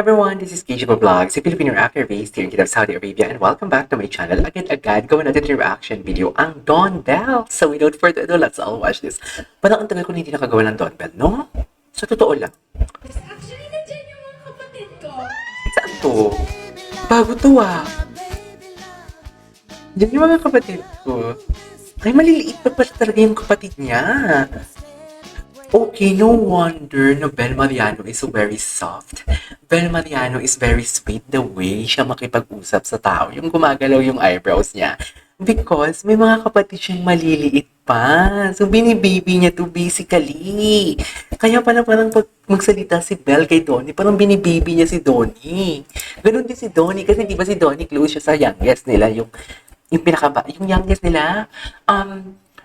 everyone, this is KJ Vlog, si Filipino reactor based here in Saudi Arabia, and welcome back to my channel. Agad-agad, gawin natin yung reaction video, ang Dawn Bell. So without further ado, let's all watch this. Parang ang tagal ko na hindi nakagawa ng Dawn Bell, no? Sa totoo lang. Actually, nandiyan yung mga kapatid ko. Saan to? Bago to ah. Diyan yung mga kapatid ko. Ay, maliliit pa pala talaga yung kapatid niya. Okay, no wonder na Bel Mariano is very soft. Bel Mariano is very sweet the way siya makipag-usap sa tao. Yung gumagalaw yung eyebrows niya. Because may mga kapatid siyang maliliit pa. So, binibaby niya to basically. Kaya pala parang pag magsalita si Bel kay Donnie, parang binibaby niya si Donnie. Ganun din si Donnie. Kasi di ba si Donnie close siya sa youngest nila. Yung yung youngest nila,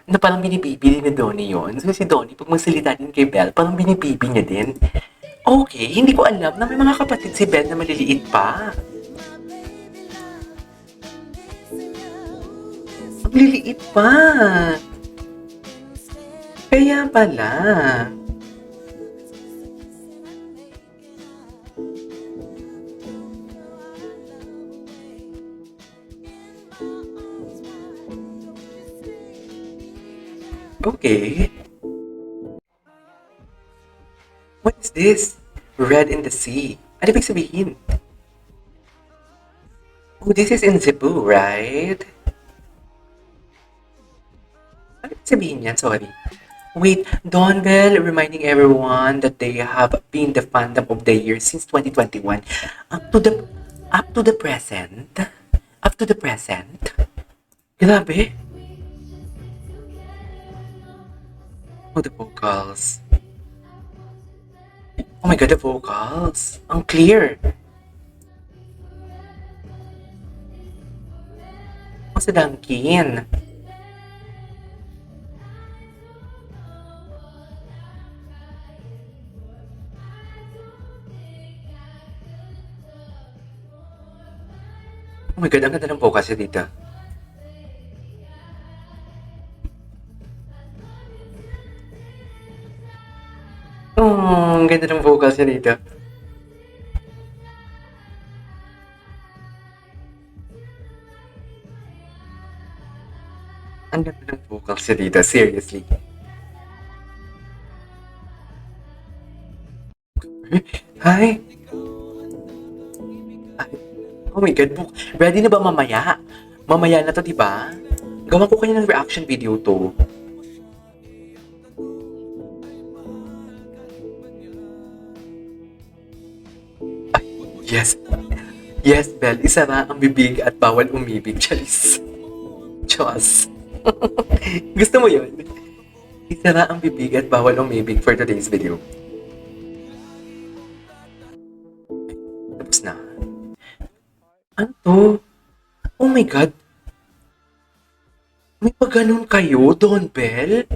na parang binibibi ni Donnie yun. So si Donnie, pag magsalita din kay Belle, parang binibibi niya din. Okay, hindi ko alam na may mga kapatid si Belle na maliliit pa. Ang liliit pa. Kaya pala. Okay. What is this? Red in the sea. Ano ibig sabihin? Oh, this is in Cebu, right? Ano ibig sabihin yan? Sorry. Wait, Dawn Bell reminding everyone that they have been the fandom of the year since 2021 up to the present. Up to the present. Grabe. Oh, the vocals. Oh my god, the vocals. Ang clear. Oh, si Duncan. Oh my god, ang ganda ng vocals niya dito. Oh, ang ganda ng vocals niya dito. Ang ganda ng vocals niya dito, seriously. Hi! Ay, oh my god, ready na ba mamaya? Mamaya na to, di ba? Gawan ko kanya ng reaction video to. Yes. Yes, Belle. Isara ang bibig at bawal umibig. Charis. Diyos. Gusto mo yun? Isara ang bibig at bawal umibig for today's video. Tapos na. Ano to? Oh my God. May pag-ganon kayo, Don Belle?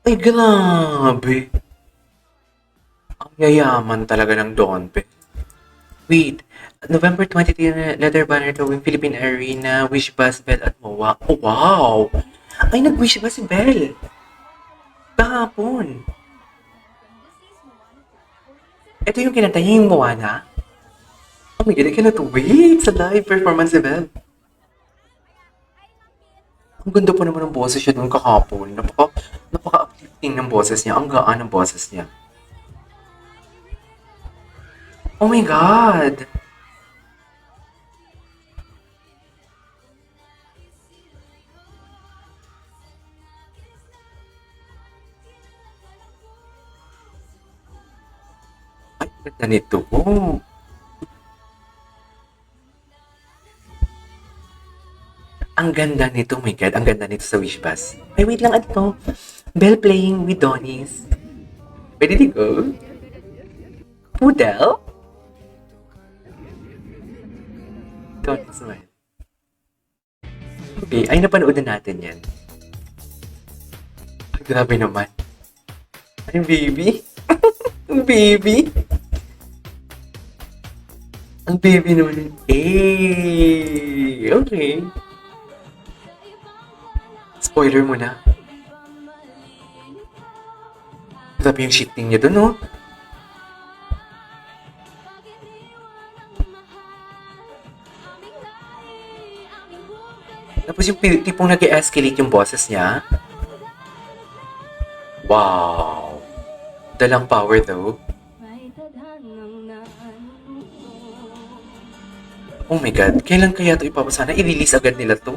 Ay, grabe. Ang yayaman talaga ng Don Belle. Wait, November 23, letter banner to Philippine Arena, Wish Bus, Bell at Moa. Oh, wow! Ay, nag-wish ba si Bell? Kahapon. Ito yung kinanta niya yung Moana. Oh my God, I cannot wait sa live performance ni Bell. Ang ganda pa naman ng boses siya doon kahapon. Napaka-uplifting ng boses niya. Ang gaan ng boses niya. Oh my God! Ay, ganda nito. Oh. Ang ganda nito, oh my God. Ang ganda nito sa Wish Bus. Ay, wait lang. Ano to? Bell playing with Donnie's. Ready to go? Poodle? Donnie smile. Okay, ay napanood na natin yan. Ay, grabe naman. Ay, baby. Ang baby. Ang baby naman. Eh, okay. Spoiler muna. Grabe yung shifting niya dun, no? Tapos yung tipong nag-escalate yung boses niya. Wow! Dalang power though. Oh my God, kailan kaya ito ipapasana? I-release agad nila to.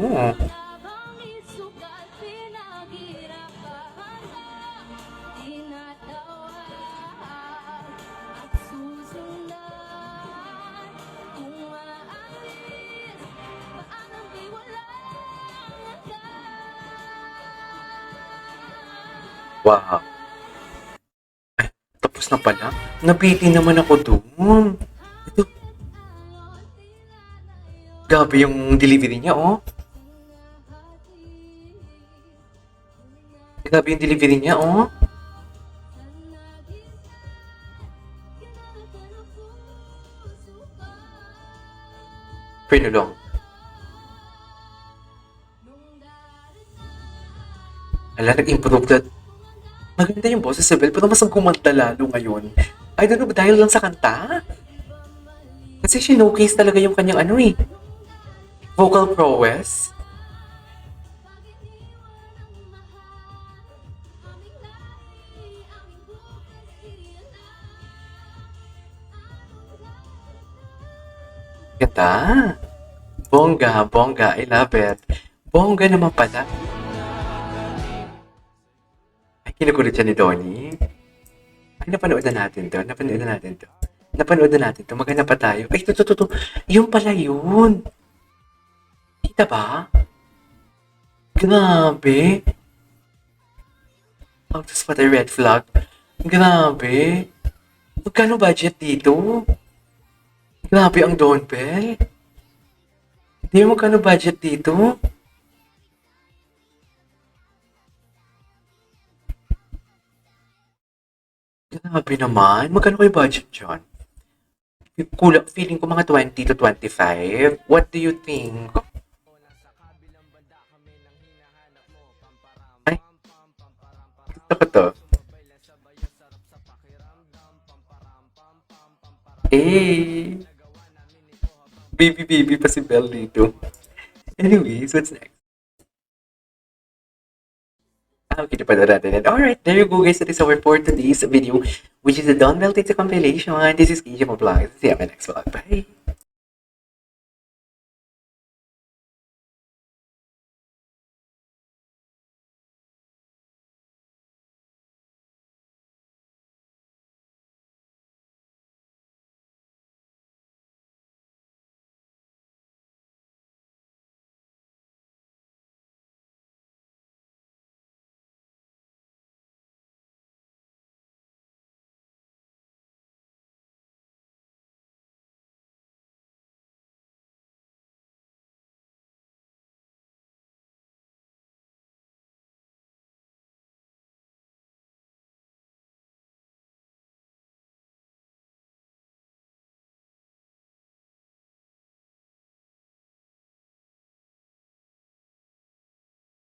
Wow. Ay, tapos na pala. Napiti naman ako doon. Ito. Gabi yung delivery niya, oh. Grabe yung delivery niya, oh. Pinulong. Ala, nag-improve that. Maganda yung boses si Belle, pero mas gumanda lalo ngayon. I don't know, dahil lang sa kanta? Kasi showcase talaga yung kanyang ano eh. Vocal prowess. Ganda. Bongga, bongga. I love it. Bongga naman pala. Ay, kinukulit siya ni Donnie. Ay, napanood na natin to. Napanood na natin to. Napanood na natin to. Maghanap pa tayo. Ay, to. Yung pala yun. Kita ba? Grabe. Oh, tapos pati red flag. Grabe. Magkano budget dito? Grabe ang Donbell. Hindi mo magkano budget dito? Grabe naman. Magkano kayo budget dyan? Kulang, feeling ko mga 20 to 25. What do you think? Ay, gusto ko to. Eh, baby pa si Belle dito. Anyways, what's next? Okay, napanood natin. And alright, there you go guys. That is our for today's video, which is the Don Bell Tita compilation. This is KJ Vlog. See you on my next vlog. Bye!